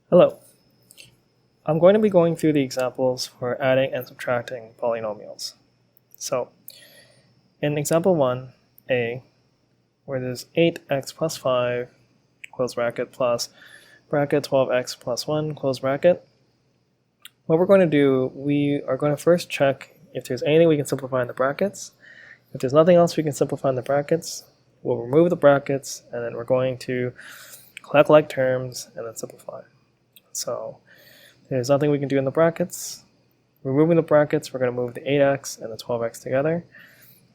Hello. I'm going to be going through the examples for adding and subtracting polynomials. So, in example 1a, where there's 8x plus 5, close bracket, plus bracket 12x plus 1, close bracket, what we're going to do, we are going to first check if there's anything we can simplify in the brackets. If there's nothing else we can simplify in the brackets, we'll remove the brackets, and then we're going to collect like terms and then simplify. So, there's nothing we can do in the brackets. Removing the brackets, we're going to move the 8x and the 12x together,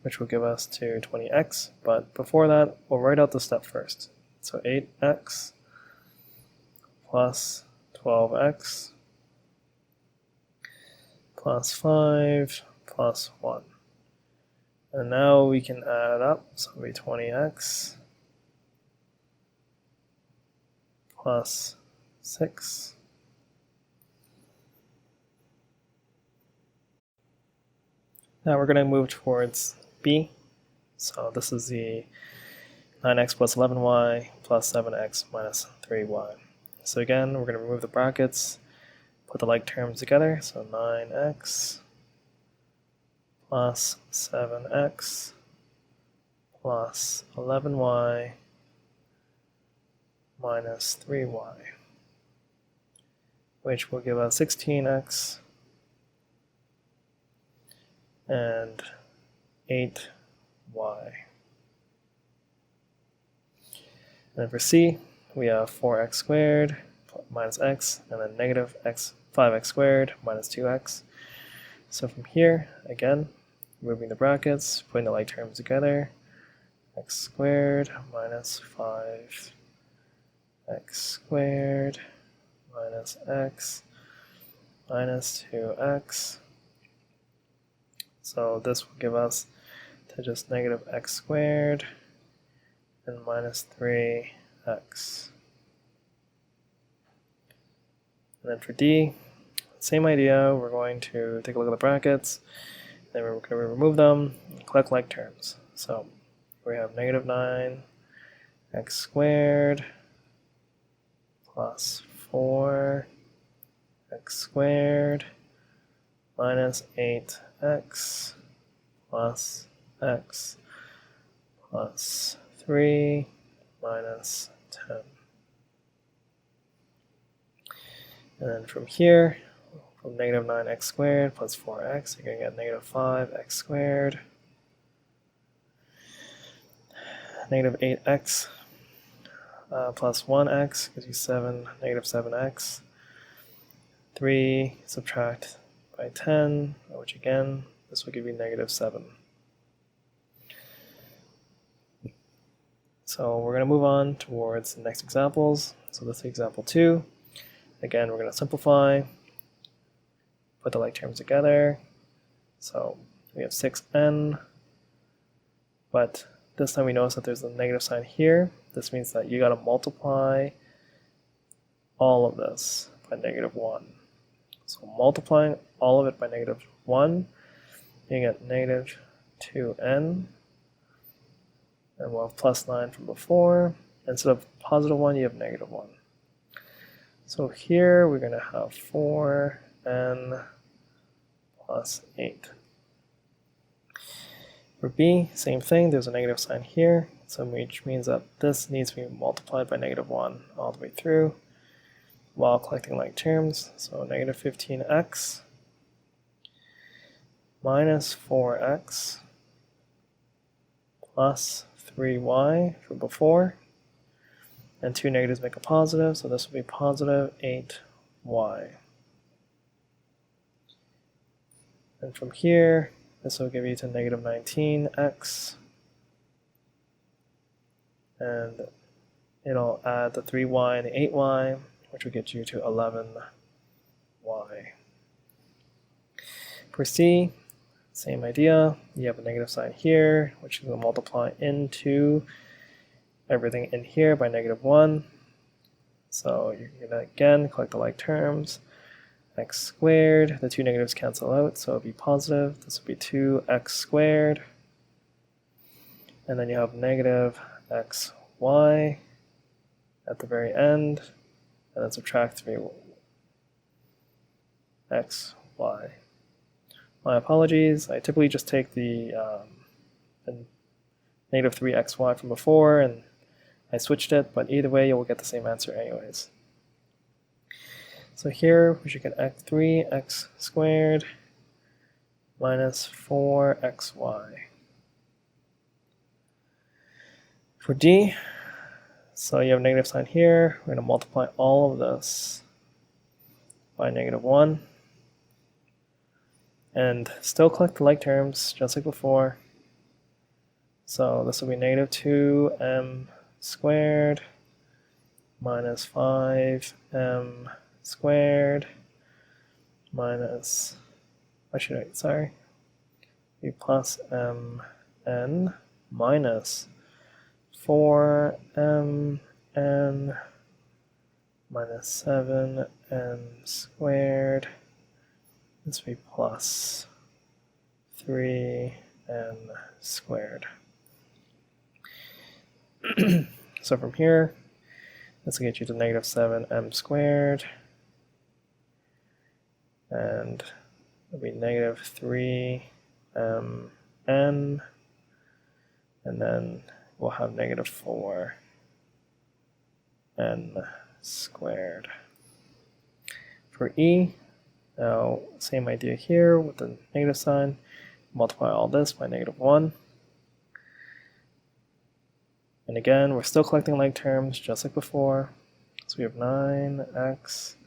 which will give us to 20x. But before that, we'll write out the step first. So 8x plus 12x plus 5 plus 1. And now we can add it up. So it'll be 20x plus 6 Now we're going to move towards b. So this is the 9x plus 11y plus 7x minus 3y. So again, we're going to remove the brackets, put the like terms together. So 9x plus 7x plus 11y minus 3y, which will give us 16x and 8y. And then for c, we have 4x squared minus x, and then negative 5x squared minus 2x. So from here, again, removing the brackets, putting the like terms together, x squared minus 5x squared minus x minus 2x. So this will give us to just negative x squared and minus 3x. And then for d, same idea, we're going to take a look at the brackets, then we're going to remove them and collect like terms. So we have negative 9x squared plus 4x squared minus 8x plus x plus 3 minus 10. And then from here, from negative 9x squared plus 4x, you're going to get negative 5x squared, negative 8x plus 1x gives you negative 7x, 3 subtract by 10, which again, this will give you negative 7. So we're going to move on towards the next examples. So this is example 2. Again, we're going to simplify, put the like terms together. So we have 6n, but this time we notice that there's a negative sign here. This means that you got to multiply all of this by negative 1. So multiplying all of it by negative 1, you get negative 2n, and we'll have plus 9 from before. Instead of positive 1, you have negative 1. So here we're going to have 4n plus 8. For b, same thing, there's a negative sign here, so which means that this needs to be multiplied by negative 1 all the way through while collecting like terms. So negative 15x minus 4x plus 3y from before, and two negatives make a positive, so this will be positive 8y. And from here, this will give you to negative 19x, and it'll add the 3y and the 8y, which will get you to 11y. For c, same idea. You have a negative sign here, which will multiply into everything in here by negative 1. So you're going to again collect the like terms. X squared, the two negatives cancel out, so it'll be positive. This will be 2x squared. And then you have negative xy at the very end. and then subtract 3x, y. My apologies, I typically just take the negative 3xy from before and I switched it, but either way you'll get the same answer anyways. So here we should get 3x squared minus 4xy. For D, so you have a negative sign here, we're going to multiply all of this by -1. And still collect the like terms, just like before. So this will be -2m squared minus 5m squared minus, be plus mn minus 4mn minus 7m squared. This will be plus 3n squared. So from here, this will get you to -7m squared, and it'll be -3mn, and then we'll have -4n squared. For E, now same idea here with the negative sign, multiply all this by -1. And again, we're still collecting like terms just like before. So we have 9x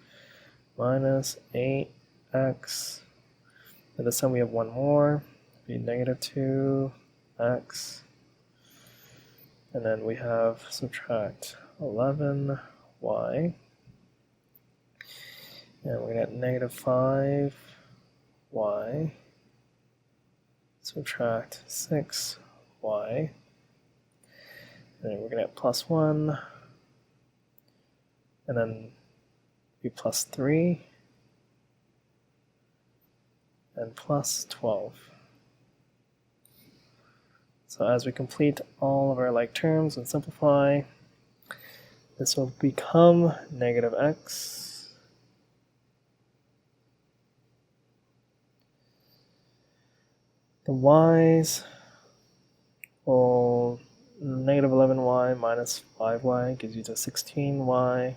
minus 8x. And this time we have one more, be -2x. And then we have subtract 11y. And we're going to get -5y. Subtract 6y. And then we're going to get +1, and then be +3, and +12. So as we complete all of our like terms and simplify, this will become -x. The y's will -11y minus 5y gives you to 16y,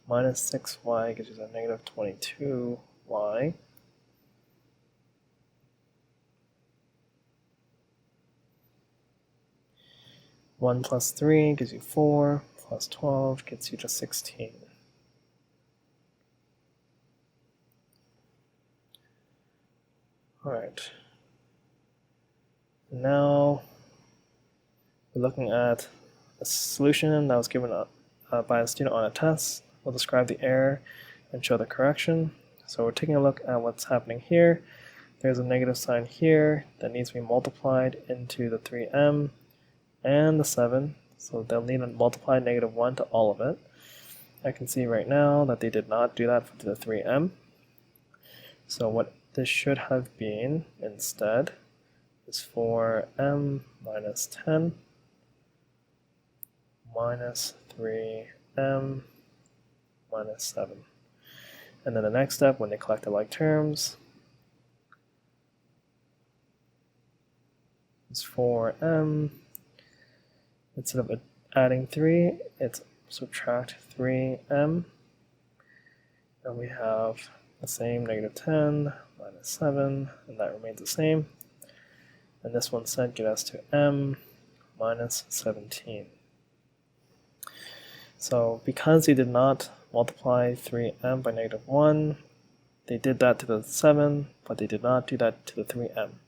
minus 6y gives you to -22y. One plus 3 gives you 4, plus 12 gets you to 16. All right. Now we're looking at a solution that was given by a student on a test. We'll describe the error and show the correction. So we're taking a look at what's happening here. There's a negative sign here that needs to be multiplied into the 3m and the 7. So they'll need to multiply -1 to all of it. I can see right now that they did not do that for the 3m. So what this should have been instead is 4m minus 10 minus 3m minus 7. And then the next step, when they collect the like terms, is 4m. Instead of adding 3, it's subtract 3m. And we have the same -10 minus 7, and that remains the same. And this one said get us to m minus 17. So because they did not multiply 3m by -1, they did that to the 7, but they did not do that to the 3m.